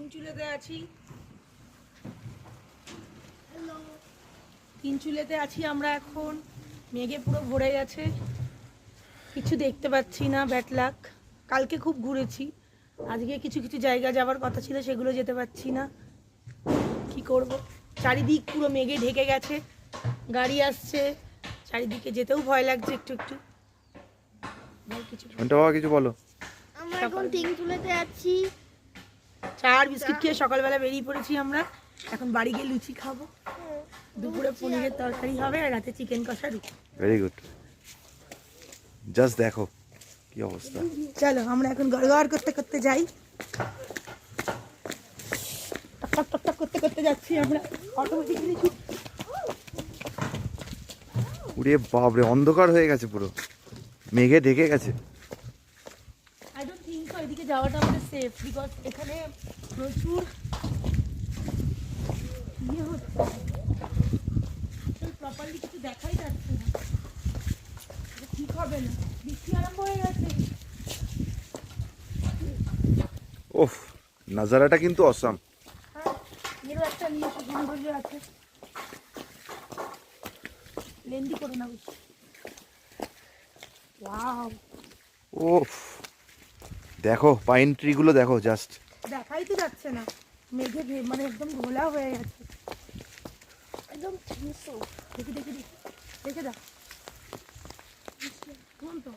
তিনচুলেতে আছি। তিনচুলেতে আছি আমরা এখন। মেঘে পুরো ভরে গেছে, কিছু দেখতে পাচ্ছি না, ব্যাড লাক। কালকে খুব ঘুরেছি, আজকে কিছু কিছু জায়গা যাওয়ার কথা ছিল সেগুলো যেতে পারছি না। কি করব, চারিদিক পুরো মেঘে ঢেকে গেছে, গাড়ি আসছে চারিদিকে, যেতেও ভয় লাগছে একটু একটু। কিছু বলো। আমরা এখন তিনচুলেতে আছি। চা আর বিস্কিট খেয়ে সকালবেলা বেরিয়ে পড়েছি আমরা। এখন বাড়ি গিয়ে লুচি খাবো, দুপুরে পনিরের তরকারি হবে, আর রাতে চিকেন কষা রুটি। Very good. জাস্ট দেখো কি অবস্থা। চলো আমরা এখন গড়গড় করতে করতে যাই, টক টক টক করতে করতে যাচ্ছি আমরা অটোমেটিক্যালি। উড়ে বাপরে, অন্ধকার হয়ে গেছে, পুরো মেঘে ঢেকে গেছে। আই ডোন্ট থিংক সো এদিকে যাওয়াটা আমাদের সেফ, বিকজ এখানে প্রচুর ইয়ে হচ্ছে, প্রপারলি কিছু দেখাই যাচ্ছে না। এটা ঠিক হবে না, বৃষ্টি আরম্ভ হয়ে গেছে। ওফ, নাজারাটা কিন্তু অসাম। হ্যাঁ, এরও একটা নিজস্ব সৌন্দর্য আছে। লেন্দি করে না বুঝছি। ওয়াও, ওফ, দেখো পাইন ট্রি গুলো দেখো, জাস্ট দেখাই তো যাচ্ছে না, মেঘে মানে একদম ঘোলা হয়ে গেছে একদম। দেখি দেখি দেখি দেখে দাও, কোন তো